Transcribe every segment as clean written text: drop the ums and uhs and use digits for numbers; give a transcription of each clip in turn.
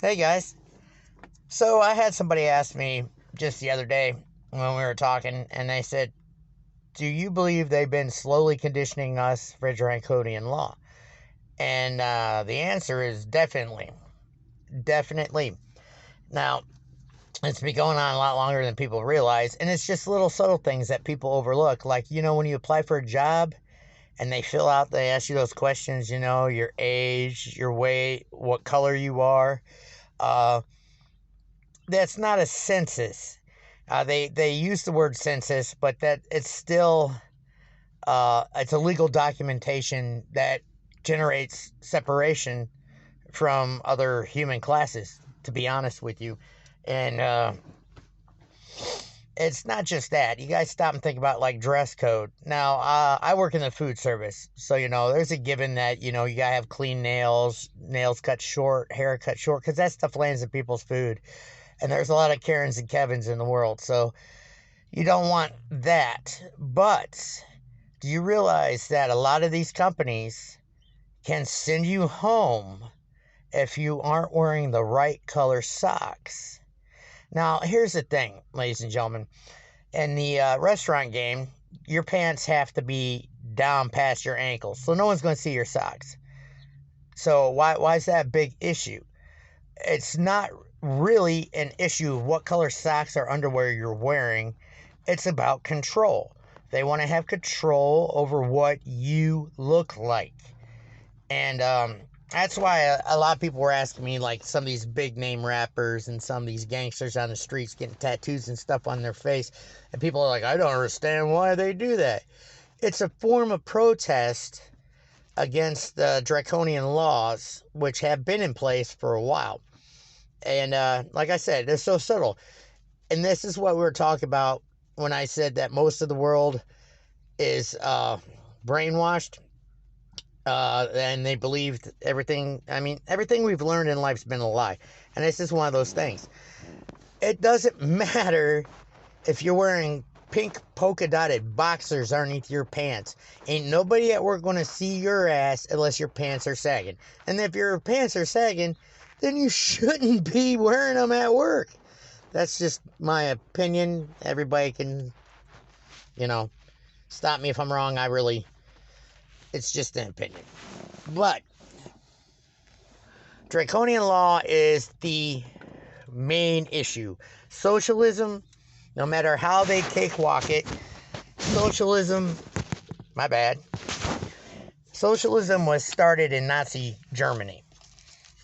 Hey guys. So I had somebody ask me just the other day when we were talking, and they said, "Do you believe they've been slowly conditioning us for draconian law?" And the answer is definitely, definitely. Now it's been going on a lot longer than people realize, and it's just little subtle things that people overlook. Like when you apply for a job and they ask you those questions. Your age, your weight, what color you are. Uh, that's not a census. They use the word census, but that it's still it's a legal documentation that generates separation from other human classes. To be honest with you, and it's not just that. You guys stop and think about like dress code. Now, I work in the food service, so there's a given that you gotta have clean nails, nails cut short, hair cut short, because that stuff lands in people's food. And there's a lot of Karens and Kevins in the world, so you don't want that. But do you realize that a lot of these companies can send you home if you aren't wearing the right color socks? Now, here's the thing, ladies and gentlemen. In the restaurant game, your pants have to be down past your ankles, so no one's going to see your socks. So why is that a big issue? It's not really an issue of what color socks or underwear you're wearing. It's about control. They want to have control over what you look like. And that's why a lot of people were asking me, like some of these big name rappers and some of these gangsters on the streets getting tattoos and stuff on their face. And people are like, I don't understand why they do that. It's a form of protest against the draconian laws, which have been in place for a while. And like I said, they're so subtle. And this is what we were talking about when I said that most of the world is brainwashed. And they believed everything. I mean, everything we've learned in life's been a lie. And this is one of those things. It doesn't matter if you're wearing pink polka dotted boxers underneath your pants. Ain't nobody at work going to see your ass unless your pants are sagging. And if your pants are sagging, then you shouldn't be wearing them at work. That's just my opinion. Everybody can, stop me if I'm wrong. It's just an opinion. But draconian law is the main issue. Socialism, no matter how they cakewalk it, my bad. Socialism was started in Nazi Germany.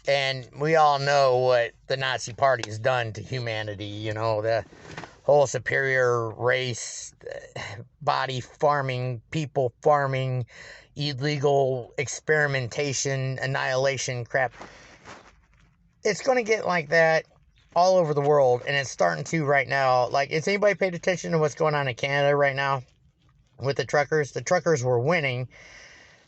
And we all know what the Nazi Party has done to humanity. The whole superior race, body farming, people farming, illegal experimentation, annihilation crap. It's going to get like that all over the world, and it's starting to right now. Like, has anybody paid attention to what's going on in Canada right now with the truckers? The truckers were winning.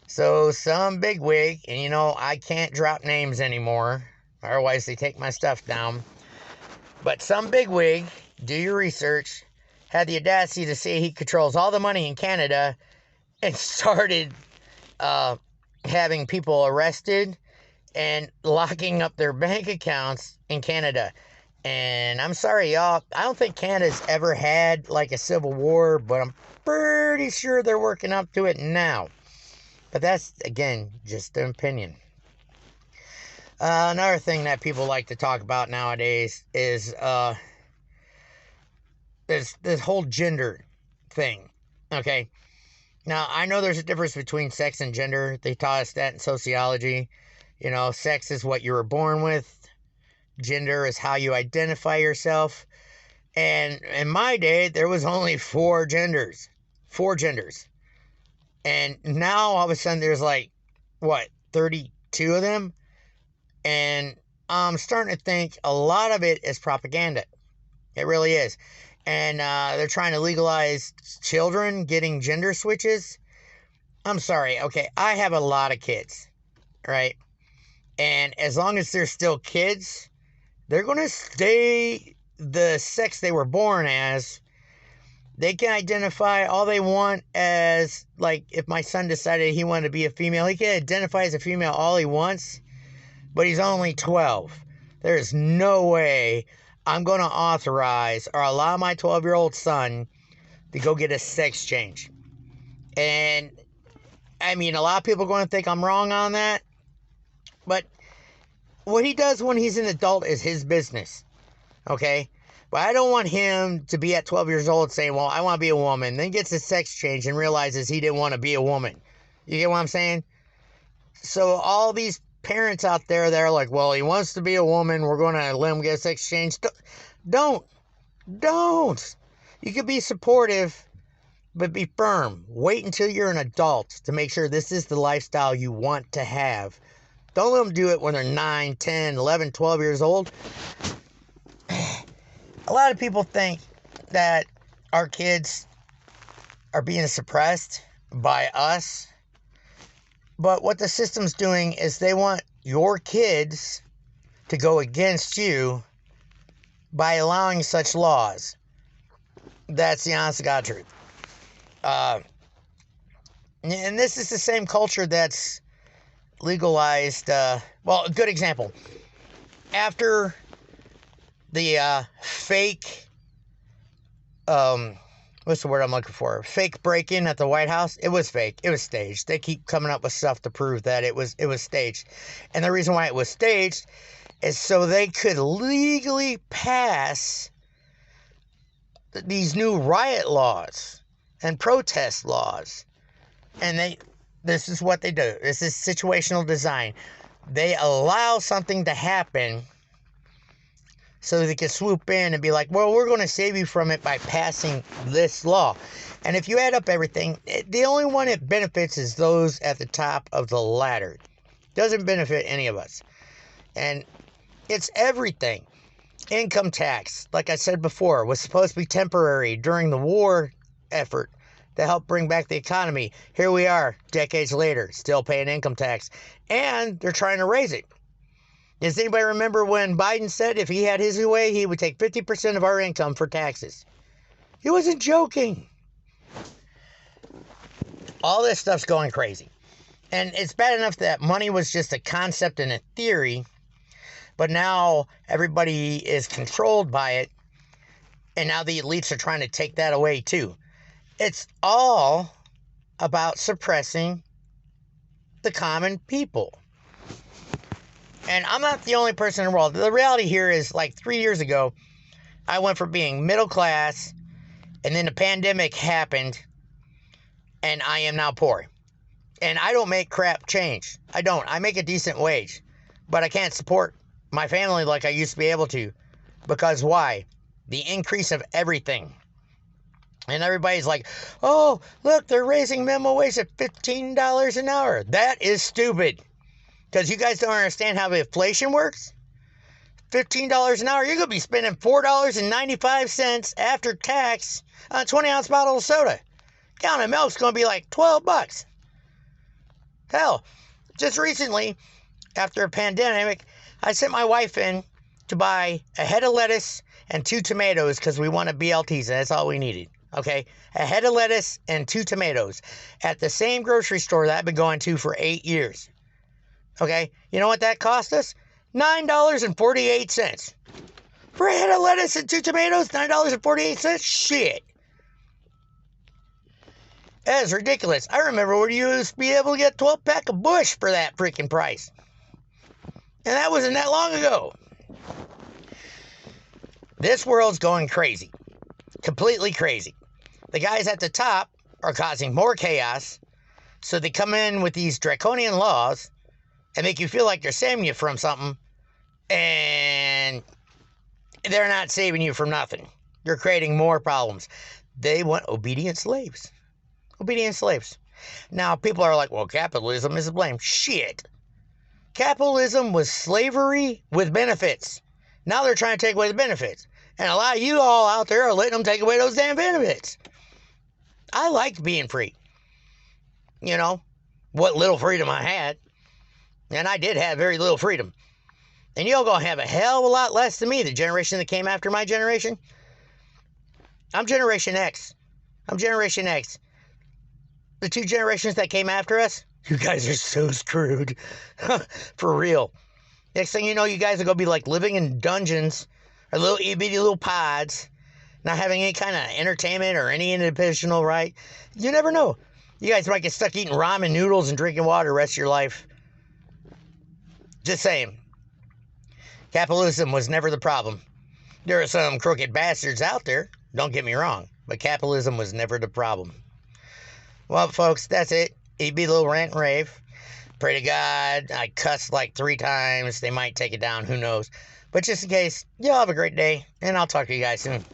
So some bigwig, and I can't drop names anymore, otherwise they take my stuff down. But some bigwig, do your research, had the audacity to say he controls all the money in Canada and started having people arrested and locking up their bank accounts in Canada. And I'm sorry, y'all, I don't think Canada's ever had like a civil war, but I'm pretty sure they're working up to it now. But that's, again, just an opinion. Another thing that people like to talk about nowadays is this whole gender thing. Okay? Now, I know there's a difference between sex and gender. They taught us that in sociology. Sex is what you were born with. Gender is how you identify yourself. And in my day, there was only 4 genders. 4 genders. And now, all of a sudden, there's 32 of them? And I'm starting to think a lot of it is propaganda. It really is. And they're trying to legalize children getting gender switches. I'm sorry. Okay, I have a lot of kids, right? And as long as they're still kids, they're going to stay the sex they were born as. They can identify all they want as, like, if my son decided he wanted to be a female, he can identify as a female all he wants, but he's only 12. There is no way I'm going to authorize or allow my 12-year-old son to go get a sex change. And, I mean, a lot of people are going to think I'm wrong on that. But what he does when he's an adult is his business. Okay? But I don't want him to be at 12 years old saying, well, I want to be a woman. Then gets a sex change and realizes he didn't want to be a woman. You get what I'm saying? So all these parents out there that are like, well, he wants to be a woman, we're going to let him get a sex change. Don't. You could be supportive, but be firm. Wait until you're an adult to make sure this is the lifestyle you want to have. Don't let them do it when they're 9, 10, 11, 12 years old. A lot of people think that our kids are being suppressed by us. But what the system's doing is they want your kids to go against you by allowing such laws. That's the honest to God truth. And this is the same culture that's legalized. Well, a good example. After the fake, what's the word I'm looking for? Fake break-in at the White House. It was fake. It was staged. They keep coming up with stuff to prove that it was staged. And the reason why it was staged is so they could legally pass these new riot laws and protest laws. And this is what they do. This is situational design. They allow something to happen so they can swoop in and be like, well, we're going to save you from it by passing this law. And if you add up everything, the only one it benefits is those at the top of the ladder. Doesn't benefit any of us. And it's everything. Income tax, like I said before, was supposed to be temporary during the war effort to help bring back the economy. Here we are, decades later, still paying income tax. And they're trying to raise it. Does anybody remember when Biden said if he had his way, he would take 50% of our income for taxes? He wasn't joking. All this stuff's going crazy. And it's bad enough that money was just a concept and a theory, but now everybody is controlled by it, and now the elites are trying to take that away too. It's all about suppressing the common people. And I'm not the only person in the world. The reality here is, like 3 years ago, I went from being middle class, and then the pandemic happened, and I am now poor. And I don't make crap change. I don't. I make a decent wage, but I can't support my family like I used to be able to. Because why? The increase of everything. And everybody's like, oh, look, they're raising minimum wage at $15 an hour. That is stupid. Because you guys don't understand how inflation works. $15 an hour, you're going to be spending $4.95 after tax on a 20-ounce bottle of soda. A gallon of milk's going to be like $12. Hell, just recently, after a pandemic, I sent my wife in to buy a head of lettuce and 2 tomatoes because we wanted BLTs, and that's all we needed. Okay? A head of lettuce and 2 tomatoes at the same grocery store that I've been going to for 8 years. Okay? You know what that cost us? $9.48. For a head of lettuce and 2 tomatoes, $9.48? Shit. That is ridiculous. I remember when you used to be able to get a 12-pack of Bush for that freaking price. And that wasn't that long ago. This world's going crazy. Completely crazy. The guys at the top are causing more chaos, so they come in with these draconian laws and make you feel like they're saving you from something, and they're not saving you from nothing. You're creating more problems. They want obedient slaves. Obedient slaves. Now, people are like, well, capitalism is to blame. Shit. Capitalism was slavery with benefits. Now they're trying to take away the benefits. And a lot of you all out there are letting them take away those damn benefits. I liked being free. You know, what little freedom I had. And I did have very little freedom. And you're going to have a hell of a lot less than me, the generation that came after my generation. I'm Generation X. I'm Generation X. The 2 generations that came after us, you guys are so screwed. For real. Next thing you know, you guys are going to be like living in dungeons or little itty bitty little pods, not having any kind of entertainment or any individual right. You never know. You guys might get stuck eating ramen noodles and drinking water the rest of your life. Just saying. Capitalism was never the problem. There are some crooked bastards out there, don't get me wrong, but capitalism was never the problem. Well, folks, that's it. It'd be a little rant and rave. Pray to God, I cussed like 3 times. They might take it down, who knows. But just in case, y'all have a great day, and I'll talk to you guys soon.